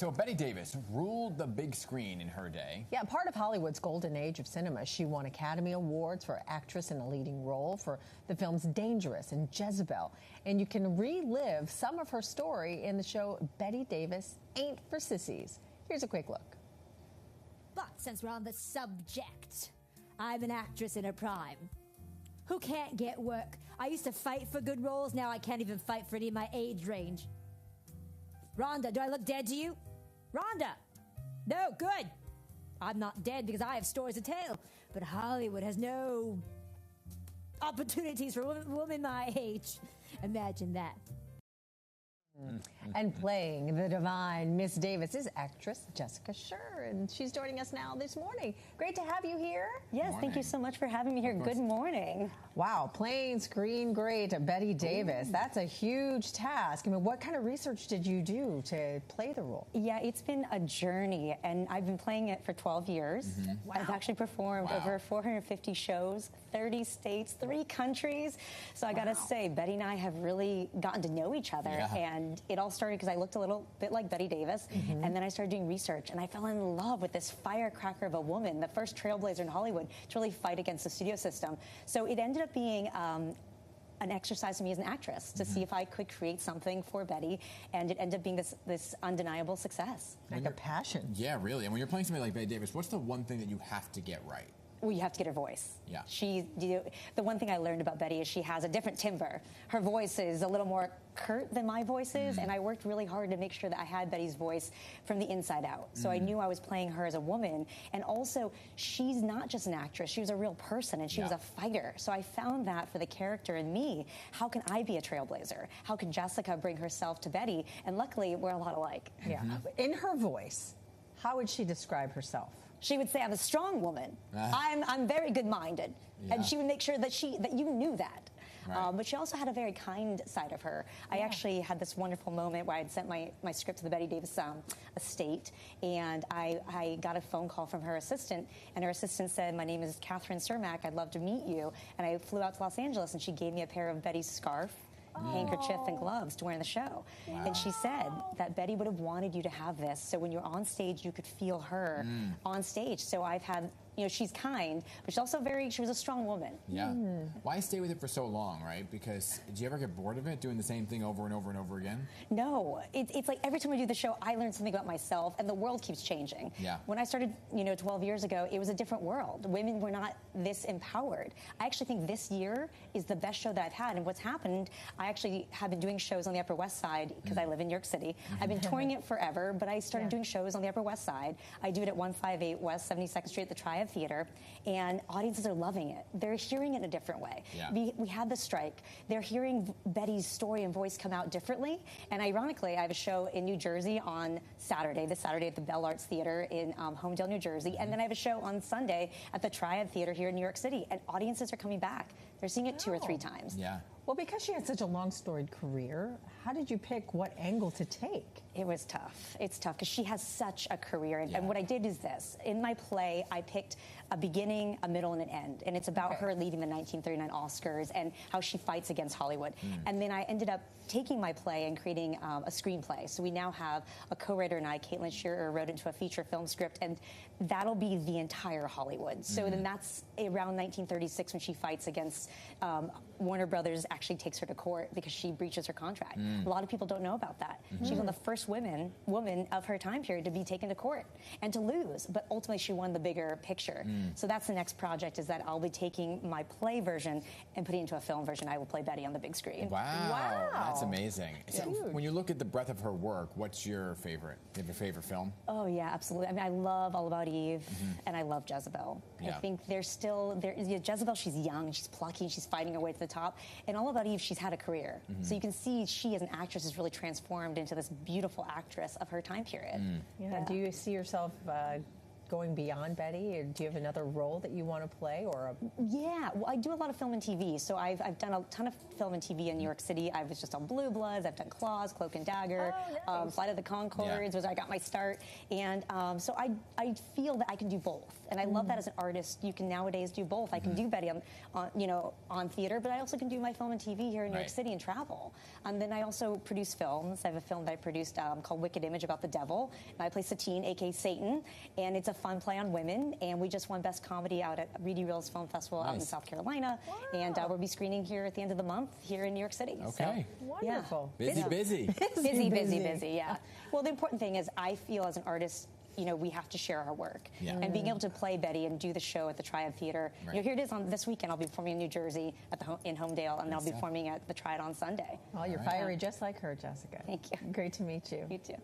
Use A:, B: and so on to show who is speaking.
A: right, so Bette Davis ruled the big screen in her day.
B: Yeah, part of Hollywood's golden age of cinema. She won Academy Awards for actress in a leading role for the films Dangerous and Jezebel. And you can relive some of her story in the show Bette Davis Ain't for Sissies. Here's a quick look.
C: But since we're on the subject, I'm an actress in her prime who can't get work. I used to fight for good roles. Now I can't even fight for any of my age range. Rhonda, do I look dead to you? Rhonda! No, good. I'm not dead because I have stories to tell. But Hollywood has no opportunities for women my age. Imagine that.
B: And playing the divine Miss Davis is actress Jessica Sherr, and she's joining us now this morning. Great to have you here.
D: Yes, thank you so much for having me here. Good morning.
B: Wow, playing screen great Bette Davis. That's a huge task. I mean, what kind of research did you do to play the role?
D: Yeah, it's been a journey, and I've been playing it for 12 years. Wow. I've actually performed over 450 shows, 30 states, 3 countries. So I got to say, Bette and I have really gotten to know each other, and it all started because I looked a little bit like Bette Davis, and then I started doing research, and I fell in love with this firecracker of a woman, the first trailblazer in Hollywood to really fight against the studio system. So it ended up being an exercise for me as an actress to see if I could create something for Bette, and it ended up being this undeniable success.
B: Like a passion.
A: Yeah, really. And when you're playing somebody like Bette Davis, what's the one thing that you have to get right?
D: Well, you have to get her voice.
A: Yeah.
D: The one thing I learned about Bette is she has a different timbre. Her voice is a little more curt than my voice is, and I worked really hard to make sure that I had Bette's voice from the inside out. So I knew I was playing her as a woman, and also she's not just an actress, she was a real person, and she was a fighter. So I found that for the character in me. How can I be a trailblazer? How can Jessica bring herself to Bette? And luckily, we're a lot alike.
B: Yeah. In her voice, how would she describe herself?
D: She would say, I'm a strong woman. I'm very good-minded. And she would make sure that you knew that. Right. But she also had a very kind side of her. I actually had this wonderful moment where I had sent my script to the Bette Davis estate, and I got a phone call from her assistant, and her assistant said, my name is Catherine Cermak, I'd love to meet you. And I flew out to Los Angeles, and she gave me a pair of Bette's scarf, handkerchief, and gloves to wear in the show. Wow. And she said that Bette would have wanted you to have this, so when you're on stage, you could feel her on stage. So I've had, she's kind, but she's also she was a strong woman.
A: Yeah. Why stay with it for so long, right? Because did you ever get bored of it, doing the same thing over and over and over again?
D: No. It's like every time I do the show, I learn something about myself, and the world keeps changing. Yeah. When I started, 12 years ago, it was a different world. Women were not this empowered. I actually think this year is the best show that I've had, and what's happened, I actually have been doing shows on the Upper West Side, because I live in New York City. I've been touring it forever, but I started doing shows on the Upper West Side. I do it at 158 West 72nd Street at the Triad Theater, and audiences are loving it. They're hearing it in a different way. Yeah. We had the strike. They're hearing Bette's story and voice come out differently, and ironically, I have a show in New Jersey on Saturday, this Saturday at the Bell Arts Theater in Homedale, New Jersey, and then I have a show on Sunday at the Triad Theater here in New York City, and audiences are coming back. They're seeing it 2 or 3 times.
A: Yeah.
B: Well, because she had such a long storied career, how did you pick what angle to take?
D: It was tough. It's tough because she has such a career. And what I did is this. In my play, I picked a beginning, a middle, and an end. And it's about her leaving the 1939 Oscars and how she fights against Hollywood. And then I ended up taking my play and creating a screenplay. So we now have a co-writer and I, Caitlin Shearer, wrote into a feature film script, and that'll be the entire Hollywood. So then that's around 1936 when she fights against Warner Brothers actually takes her to court because she breaches her contract. A lot of people don't know about that. She's one of the first woman of her time period to be taken to court and to lose, but ultimately she won the bigger picture. So that's the next project, is that I'll be taking my play version and putting it into a film version. I will play Bette on the big screen.
A: Wow. That's amazing. So when you look at the breadth of her work, what's your favorite? Do you have your favorite film?
D: Oh, yeah, absolutely. I mean, I love All About Eve, and I love Jezebel. I think Jezebel, she's young, she's plucky, she's fighting her way to the top. And All About Eve, she's had a career. So you can see she, as an actress, is really transformed into this beautiful actress of her time period.
B: Do you see yourself going beyond Betty? Or do you have another role that you want to play?
D: Yeah, well, I do a lot of film and TV. So I've done a ton of film and TV in New York City. I was just on Blue Bloods. I've done Claws, Cloak and Dagger,
B: nice.
D: Flight of the Conchords, was where I got my start. And so I feel that I can do both. And I love that as an artist. You can nowadays do both. I can do Betty on theater, but I also can do my film and TV here in New York City and travel. And then I also produce films. I have a film that I produced called Wicked Image about the devil. And I play Satine, a.k.a. Satan. And it's a fun play on women. And we just won Best Comedy out at Reedy Reels Film Festival out in South Carolina.
B: Wow.
D: And we'll be screening here at the end of the month here in New York City.
A: Okay.
D: So,
B: Wonderful.
A: Yeah. Busy.
D: Busy, yeah. Well, the important thing is I feel as an artist, we have to share our work.
A: Yeah.
D: And being able to play Betty and do the show at the Triad Theater.
A: Right.
D: Here it is on this weekend. I'll be performing in New Jersey in Homedale, and I'll be performing at the Triad on Sunday.
B: Well, you're fiery just like her, Jessica.
D: Thank you.
B: Great to meet you.
D: You too.